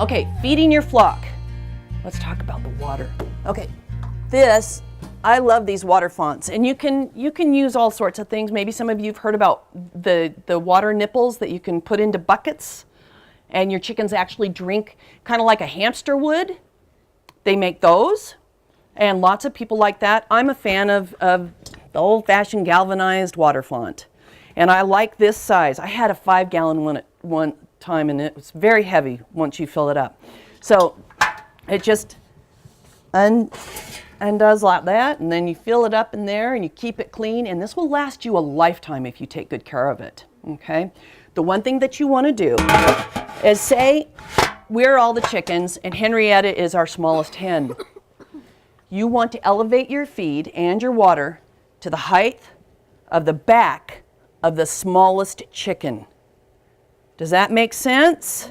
Okay, feeding your flock. Let's talk about the water. Okay, this, I love these water fonts, and you can use all sorts of things. Maybe some of you have heard about the water nipples that you can put into buckets, and your chickens actually drink kind of like a hamster would. They make those, and lots of people like that. I'm a fan of the old-fashioned galvanized water font, and I like this size. I had a 5-gallon one at one time, and it was very heavy once you fill it up. So it just undoes like that, and then you fill it up in there, and you keep it clean, and this will last you a lifetime if you take good care of it, okay? The one thing that you want to do is say we're all the chickens, and Henrietta is our smallest hen. You want to elevate your feed and your water to the height of the back of the smallest chicken. Does that make sense?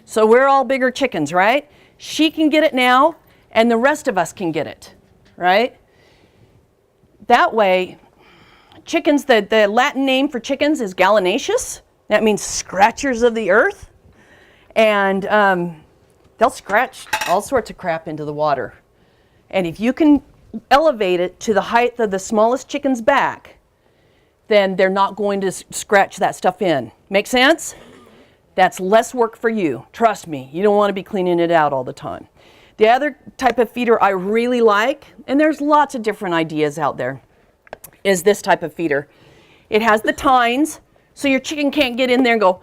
So we're all bigger chickens, right? She can get it now, and the rest of us can get it, right? That way, chickens, the Latin name for chickens is gallinaceous. That means scratchers of the earth. And they'll scratch all sorts of crap into the water. And if you can elevate it to the height of the smallest chicken's back, then they're not going to scratch that stuff in. Make sense? That's less work for you. Trust me, you don't want to be cleaning it out all the time. The other type of feeder I really like, and there's lots of different ideas out there, is this type of feeder. It has the tines, so your chicken can't get in there and go,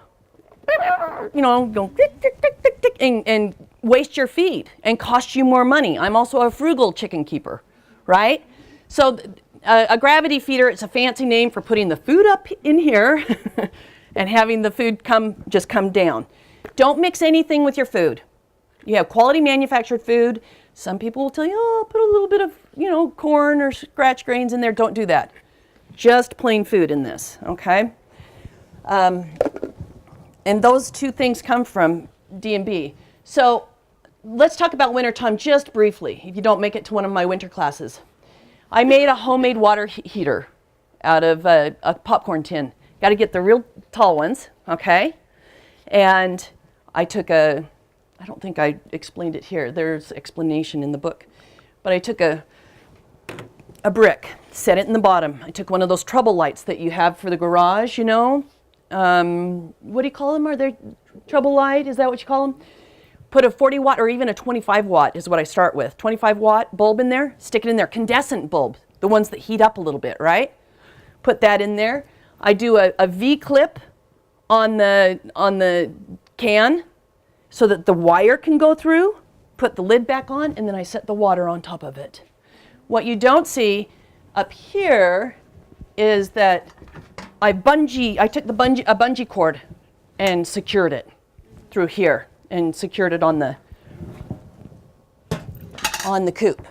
go tick, tick, tick, tick, tick, and waste your feed and cost you more money. I'm also a frugal chicken keeper, right? So a gravity feeder, it's a fancy name for putting the food up in here and having the food just come down. Don't mix anything with your food. You have quality manufactured food. Some people will tell you, oh, put a little bit of, corn or scratch grains in there. Don't do that. Just plain food in this, okay? And those two things come from D&B. So let's talk about wintertime just briefly, if you don't make it to one of my winter classes. I made a homemade water heater out of a popcorn tin. Got to get the real tall ones, okay? And I took I don't think I explained it here. There's explanation in the book. But I took a brick, set it in the bottom. I took one of those trouble lights that you have for the garage, what do you call them? Are they trouble light? Is that what you call them? Put a 40 watt or even a 25 watt is what I start with. 25 watt bulb in there, stick it in there. Condensate bulb, the ones that heat up a little bit, right? Put that in there. I do a V-clip on the can so that the wire can go through, put the lid back on, and then I set the water on top of it. What you don't see up here is that I took a bungee cord and secured it through here and secured it on the coop.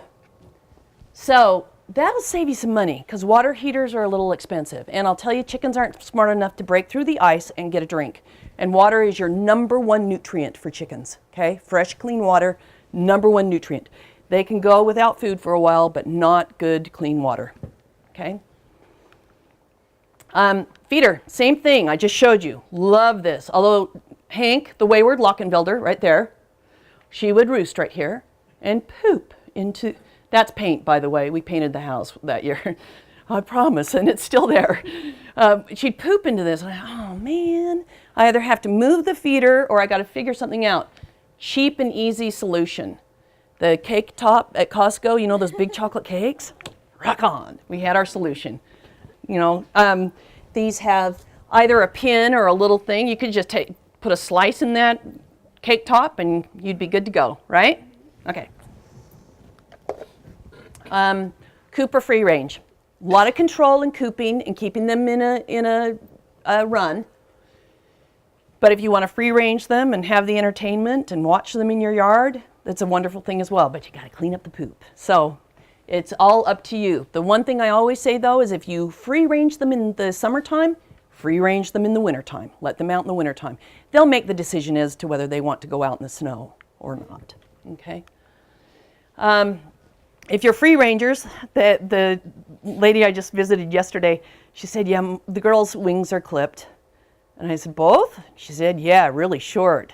So that'll save you some money because water heaters are a little expensive. And I'll tell you, chickens aren't smart enough to break through the ice and get a drink. And water is your #1 nutrient for chickens, okay? Fresh, clean water, #1 nutrient. They can go without food for a while, but not good, clean water, okay? Feeder, same thing, I just showed you. Love this. Although Hank, the wayward Lockenfelder, right there, she would roost right here and poop into... That's paint, by the way. We painted the house that year. I promise, and it's still there. She'd poop into this. Oh, man. I either have to move the feeder or I got to figure something out. Cheap and easy solution. The cake top at Costco, those big chocolate cakes? Rock on. We had our solution. These have either a pin or a little thing. You could just put a slice in that cake top and you'd be good to go, right? Okay. Coop or free range. A lot of control in cooping and keeping them in a run. But if you want to free range them and have the entertainment and watch them in your yard, that's a wonderful thing as well. But you got to clean up the poop. So it's all up to you. The one thing I always say though is if you free range them in the summertime, free range them in the wintertime. Let them out in the wintertime. They'll make the decision as to whether they want to go out in the snow or not. Okay. If you're free rangers, the lady I just visited yesterday, she said, yeah, the girls' wings are clipped. And I said, both? She said, yeah, really short.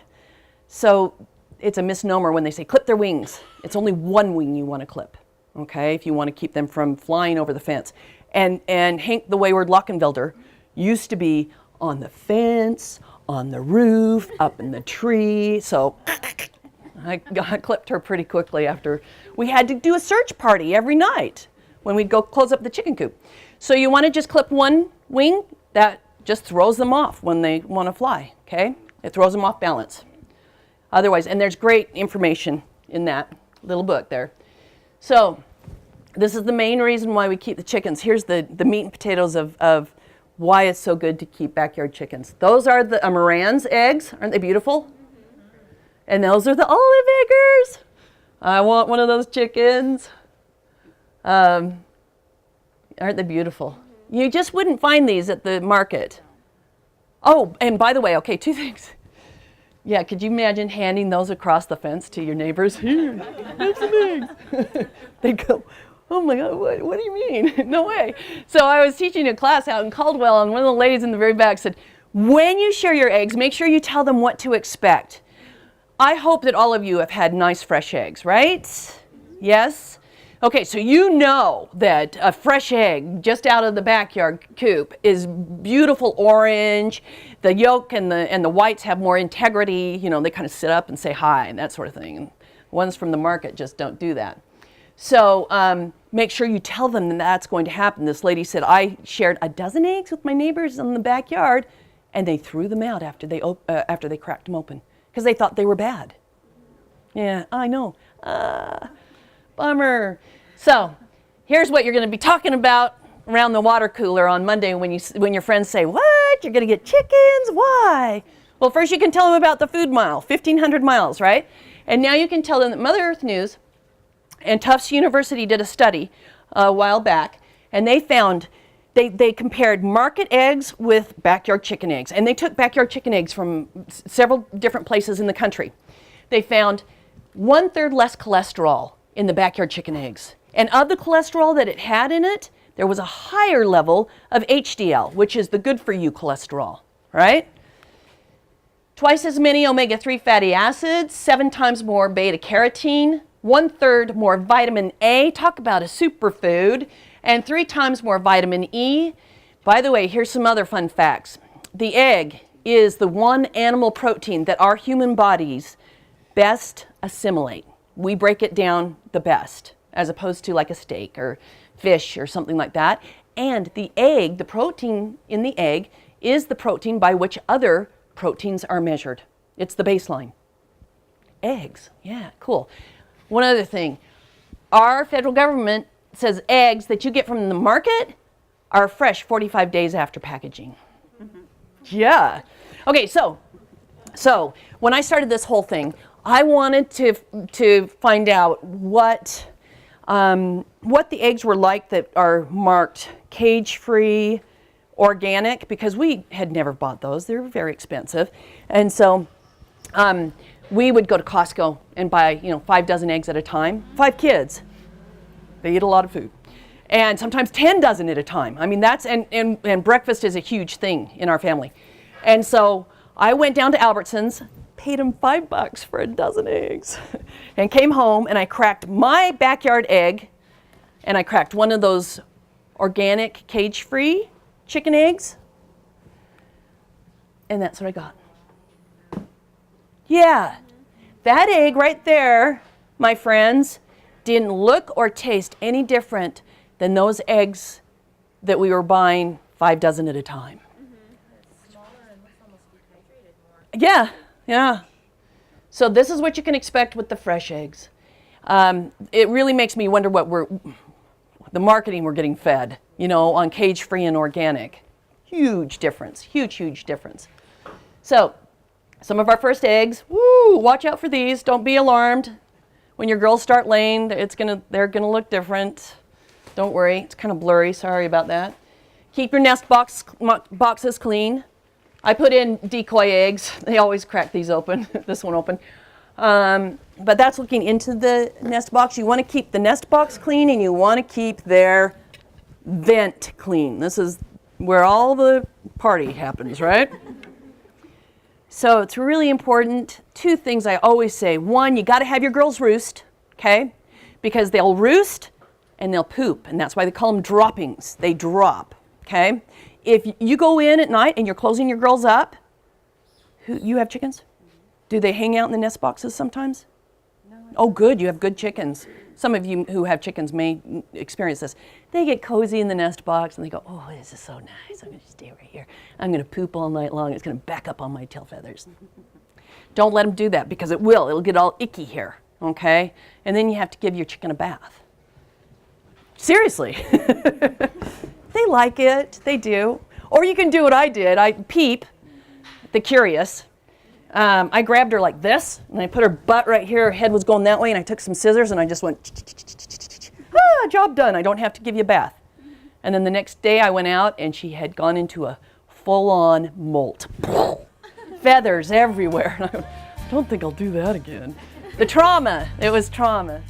So it's a misnomer when they say clip their wings. It's only one wing you want to clip, okay, if you want to keep them from flying over the fence. And Hank the Wayward Lockenvelder used to be on the fence, on the roof, up in the tree. So I clipped her pretty quickly after. We had to do a search party every night when we'd go close up the chicken coop. So you want to just clip one wing. That just throws them off when they want to fly, okay? It throws them off balance. Otherwise, and there's great information in that little book there. So this is the main reason why we keep the chickens. Here's the meat and potatoes of why it's so good to keep backyard chickens. Those are the Moran's eggs. Aren't they beautiful? And those are the olive eggers. I want one of those chickens. Aren't they beautiful? You just wouldn't find these at the market. Oh, and by the way, okay, 2 things. Yeah, could you imagine handing those across the fence to your neighbors? Here, have some eggs. They'd go, oh my God, what do you mean? No way. So I was teaching a class out in Caldwell, and one of the ladies in the very back said, when you share your eggs, make sure you tell them what to expect. I hope that all of you have had nice fresh eggs, right? Yes? Okay, so you know that a fresh egg just out of the backyard coop is beautiful orange. The yolk and the whites have more integrity. You know, they kind of sit up and say hi and that sort of thing. And ones from the market just don't do that. So make sure you tell them that that's going to happen. This lady said, I shared a dozen eggs with my neighbors in the backyard, and they threw them out after they cracked them open because they thought they were bad. Yeah, I know. Bummer. So here's what you're going to be talking about around the water cooler on Monday when your friends say, what? You're going to get chickens? Why? Well, first you can tell them about the food mile, 1,500 miles, right? And now you can tell them that Mother Earth News and Tufts University did a study a while back, and they found they compared market eggs with backyard chicken eggs. And they took backyard chicken eggs from several different places in the country. They found 1/3 less cholesterol in the backyard chicken eggs. And of the cholesterol that it had in it, there was a higher level of HDL, which is the good for you cholesterol, right? Twice as many omega-3 fatty acids, 7 times more beta carotene, 1/3 more vitamin A, talk about a superfood, and 3 times more vitamin E. By the way, here's some other fun facts. The egg is the one animal protein that our human bodies best assimilate. We break it down the best, as opposed to like a steak or fish or something like that. And the egg, the protein in the egg, is the protein by which other proteins are measured. It's the baseline. Eggs, yeah, cool. One other thing, our federal government says eggs that you get from the market are fresh 45 days after packaging. Yeah. Okay, so when I started this whole thing, I wanted to find out what the eggs were like that are marked cage-free, organic, because we had never bought those. They were very expensive. And so we would go to Costco and buy, 5 dozen eggs at a time. 5 kids. They eat a lot of food. And sometimes 10 dozen at a time. I mean, and breakfast is a huge thing in our family. And so I went down to Albertsons, paid them $5 for a dozen eggs, and came home and I cracked my backyard egg, and I cracked one of those organic cage-free chicken eggs, and that's what I got. Yeah, that egg right there, my friends, didn't look or taste any different than those eggs that we were buying 5 dozen at a time. It's smaller and looks almost dehydrated more. Yeah. So this is what you can expect with the fresh eggs. It really makes me wonder what the marketing we're getting fed, on cage-free and organic. Huge difference, huge difference. So some of our first eggs, watch out for these. Don't be alarmed. When your girls start laying, they're gonna look different. Don't worry, it's kind of blurry, sorry about that. Keep your nest boxes clean. I put in decoy eggs. They always crack these open, this one open. But that's looking into the nest box. You want to keep the nest box clean, and you want to keep their vent clean. This is where all the party happens, right? So it's really important. Two things I always say. One, you got to have your girls roost, okay? Because they'll roost and they'll poop, and that's why they call them droppings. They drop, okay? If you go in at night and you're closing your girls up, you have chickens? Do they hang out in the nest boxes sometimes? No. Oh, good. You have good chickens. Some of you who have chickens may experience this. They get cozy in the nest box and they go, oh, this is so nice. I'm going to stay right here. I'm going to poop all night long. It's going to back up on my tail feathers. Don't let them do that because it will. It'll get all icky here, okay? And then you have to give your chicken a bath. Seriously. They like it. They do. Or you can do what I did. I Peep, the curious. I grabbed her like this, and I put her butt right here. Her head was going that way, and I took some scissors, and I just went, job done. I don't have to give you a bath. And then the next day I went out, and she had gone into a full-on molt. Feathers everywhere. And I don't think I'll do that again. The trauma. It was trauma.